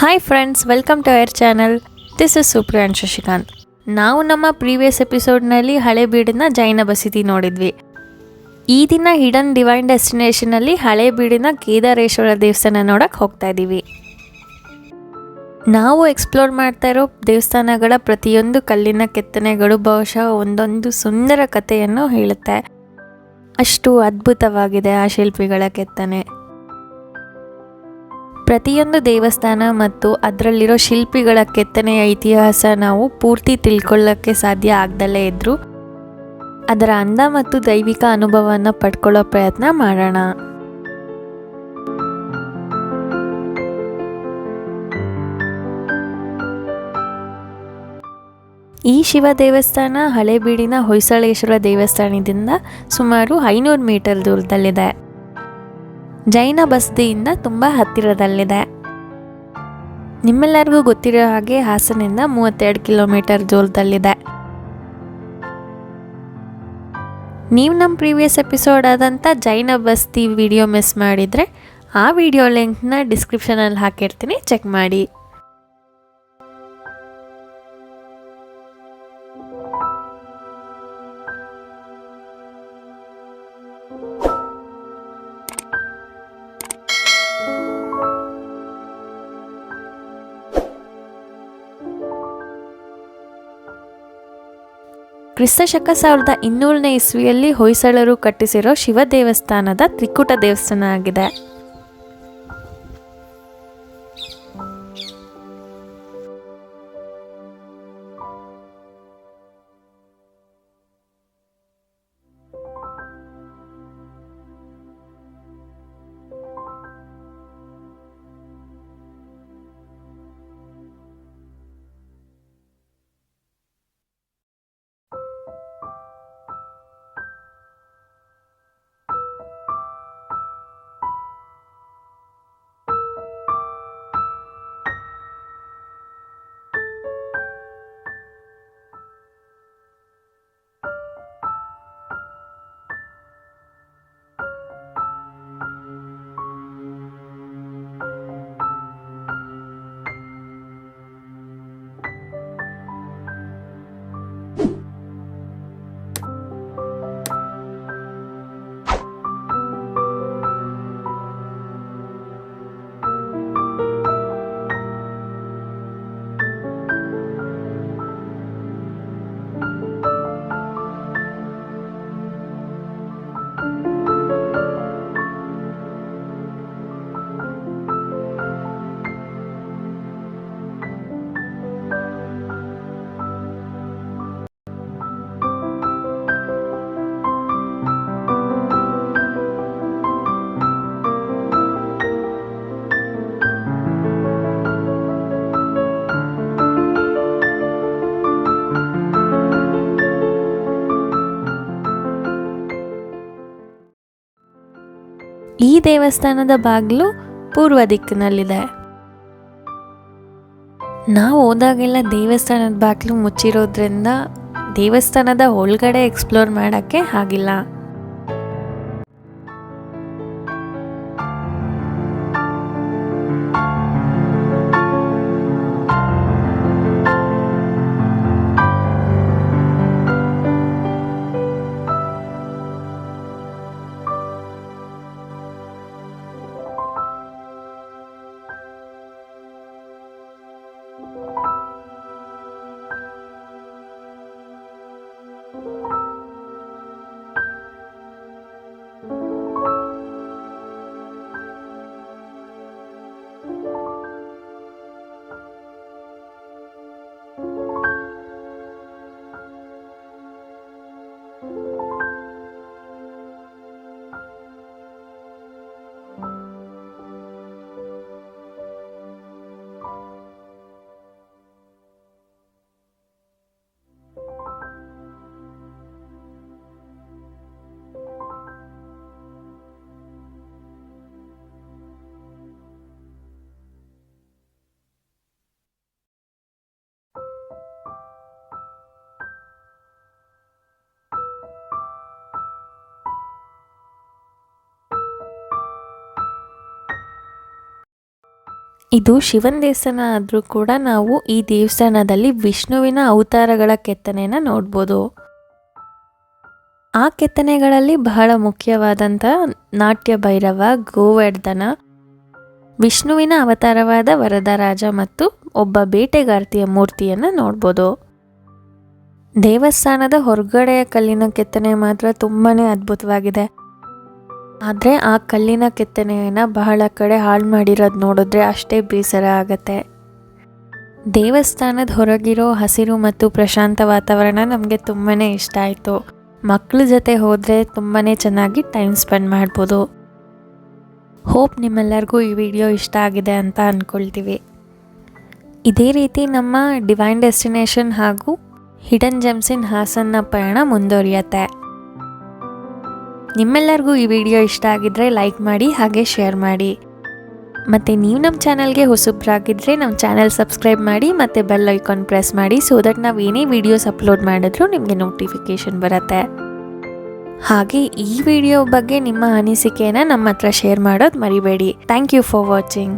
Hi friends, welcome to our channel. This is Supriya and Shashikant. ನಾವು ನಮ್ಮ previous ಎಪಿಸೋಡ್ನಲ್ಲಿ ಹಳೇಬೀಡಿನ ಜೈನ ಬಸದಿ ನೋಡಿದ್ವಿ. ಈ ದಿನ ಹಿಡನ್ ಡಿವೈನ್ ಡೆಸ್ಟಿನೇಷನಲ್ಲಿ ಹಳೇಬೀಡಿನ ಕೇದಾರೇಶ್ವರ ದೇವಸ್ಥಾನ ನೋಡಕ್ಕೆ ಹೋಗ್ತಾ ಇದ್ದೀವಿ. ನಾವು ಎಕ್ಸ್ಪ್ಲೋರ್ ಮಾಡ್ತಾ ಇರೋ ದೇವಸ್ಥಾನಗಳ ಪ್ರತಿಯೊಂದು ಕಲ್ಲಿನ ಕೆತ್ತನೆಗಳು ಬಹುಶಃ ಒಂದೊಂದು ಸುಂದರ ಕಥೆಯನ್ನು ಹೇಳುತ್ತೆ. ಅಷ್ಟು ಅದ್ಭುತವಾಗಿದೆ ಆ ಶಿಲ್ಪಿಗಳ ಕೆತ್ತನೆ. ಪ್ರತಿಯೊಂದು ದೇವಸ್ಥಾನ ಮತ್ತು ಅದರಲ್ಲಿರೋ ಶಿಲ್ಪಿಗಳ ಕೆತ್ತನೆಯ ಇತಿಹಾಸ ನಾವು ಪೂರ್ತಿ ತಿಳ್ಕೊಳ್ಳೋಕ್ಕೆ ಸಾಧ್ಯ ಆಗ್ದಲೇ ಇದ್ದರೂ ಅದರ ಅಂದ ಮತ್ತು ದೈವಿಕ ಅನುಭವವನ್ನು ಪಡ್ಕೊಳ್ಳೋ ಪ್ರಯತ್ನ ಮಾಡೋಣ. ಈ ಶಿವ ದೇವಸ್ಥಾನ ಹಳೇಬೀಡಿನ ಹೊಯ್ಸಳೇಶ್ವರ ದೇವಸ್ಥಾನದಿಂದ ಸುಮಾರು 500 ಮೀಟರ್ ದೂರದಲ್ಲಿದೆ. ಜೈನ ಬಸದಿಯಿಂದ ತುಂಬ ಹತ್ತಿರದಲ್ಲಿದೆ. ನಿಮ್ಮೆಲ್ಲರಿಗೂ ಗೊತ್ತಿರೋ ಹಾಗೆ ಹಾಸನಿಂದ 32 ಕಿಲೋಮೀಟರ್ ದೂರದಲ್ಲಿದೆ. ನೀವು ನಮ್ಮ ಪ್ರೀವಿಯಸ್ ಎಪಿಸೋಡ್ ಆದಂಥ ಜೈನ ಬಸದಿ ವಿಡಿಯೋ ಮಿಸ್ ಮಾಡಿದರೆ ಆ ವಿಡಿಯೋ ಲಿಂಕ್ನ ಡಿಸ್ಕ್ರಿಪ್ಷನಲ್ಲಿ ಹಾಕಿರ್ತೀನಿ, ಚೆಕ್ ಮಾಡಿ. ಕ್ರಿಸ್ತಶಕ 1200ನೇ ಇಸ್ವಿಯಲ್ಲಿ ಹೊಯ್ಸಳರು ಕಟ್ಟಿಸಿರೋ ಶಿವ ದೇವಸ್ಥಾನದ ತ್ರಿಕೂಟ ದೇವಸ್ಥಾನ ಆಗಿದೆ. ಈ ದೇವಸ್ಥಾನದ ಬಾಗಿಲು ಪೂರ್ವ ದಿಕ್ಕಿನಲ್ಲಿದೆ. ನಾವು ಹೋದಾಗೆಲ್ಲ ದೇವಸ್ಥಾನದ ಬಾಗಿಲು ಮುಚ್ಚಿರೋದ್ರಿಂದ ದೇವಸ್ಥಾನದ ಒಳಗಡೆ ಎಕ್ಸ್ಪ್ಲೋರ್ ಮಾಡೋಕ್ಕೆ ಆಗಿಲ್ಲ. ಇದು ಶಿವನ ದೇವಸ್ಥಾನ ಆದರೂ ಕೂಡ ನಾವು ಈ ದೇವಸ್ಥಾನದಲ್ಲಿ ವಿಷ್ಣುವಿನ ಅವತಾರಗಳ ಕೆತ್ತನೆನ ನೋಡ್ಬೋದು. ಆ ಕೆತ್ತನೆಗಳಲ್ಲಿ ಬಹಳ ಮುಖ್ಯವಾದಂಥ ನಾಟ್ಯ ಭೈರವ, ಗೋವರ್ಧನ, ವಿಷ್ಣುವಿನ ಅವತಾರವಾದ ವರದರಾಜ ಮತ್ತು ಒಬ್ಬ ಬೇಟೆಗಾರ್ತಿಯ ಮೂರ್ತಿಯನ್ನು ನೋಡ್ಬೋದು. ದೇವಸ್ಥಾನದ ಹೊರಗಡೆಯ ಕಲ್ಲಿನ ಕೆತ್ತನೆ ಮಾತ್ರ ತುಂಬಾ ಅದ್ಭುತವಾಗಿದೆ. ಆದರೆ ಆ ಕಲ್ಲಿನ ಕೆತ್ತನೆಯನ್ನು ಬಹಳ ಕಡೆ ಹಾಳು ಮಾಡಿರೋದು ನೋಡಿದ್ರೆ ಅಷ್ಟೇ ಬೇಸರ ಆಗತ್ತೆ. ದೇವಸ್ಥಾನದ ಹೊರಗಿರೋ ಹಸಿರು ಮತ್ತು ಪ್ರಶಾಂತ ವಾತಾವರಣ ನಮಗೆ ತುಂಬಾ ಇಷ್ಟ ಆಯಿತು. ಮಕ್ಕಳ ಜೊತೆ ಹೋದರೆ ತುಂಬಾ ಚೆನ್ನಾಗಿ ಟೈಮ್ ಸ್ಪೆಂಡ್ ಮಾಡ್ಬೋದು. ಹೋಪ್ ನಿಮ್ಮೆಲ್ಲರಿಗೂ ಈ ವಿಡಿಯೋ ಇಷ್ಟ ಆಗಿದೆ ಅಂತ ಅಂದ್ಕೊಳ್ತೀವಿ. ಇದೇ ರೀತಿ ನಮ್ಮ ಡಿವೈನ್ ಡೆಸ್ಟಿನೇಷನ್ ಹಾಗೂ ಹಿಡನ್ ಜೆಮ್ಸ್ ಇನ್ ಹಾಸನ್ನ ಪಯಣ ಮುಂದುವರಿಯುತ್ತೆ. ನಿಮ್ಮೆಲ್ಲರಿಗೂ ಈ ವಿಡಿಯೋ ಇಷ್ಟ ಆಗಿದ್ದರೆ ಲೈಕ್ ಮಾಡಿ ಹಾಗೆ ಶೇರ್ ಮಾಡಿ. ಮತ್ತು ನೀವು ನಮ್ಮ ಚಾನಲ್ಗೆ ಹೊಸಬ್ರಾಗಿದ್ದರೆ ನಮ್ಮ ಚಾನಲ್ ಸಬ್ಸ್ಕ್ರೈಬ್ ಮಾಡಿ ಮತ್ತು ಬೆಲ್ ಐಕಾನ್ ಪ್ರೆಸ್ ಮಾಡಿ, ಸೊ ದಟ್ ನಾವು ಏನೇ ವೀಡಿಯೋಸ್ ಅಪ್ಲೋಡ್ ಮಾಡಿದ್ರೂ ನಿಮಗೆ ನೋಟಿಫಿಕೇಷನ್ ಬರುತ್ತೆ. ಹಾಗೆ ಈ ವಿಡಿಯೋ ಬಗ್ಗೆ ನಿಮ್ಮ ಅನಿಸಿಕೆಯನ್ನು ನಮ್ಮ ಹತ್ರ ಶೇರ್ ಮಾಡೋದು ಮರಿಬೇಡಿ. Thank you for watching.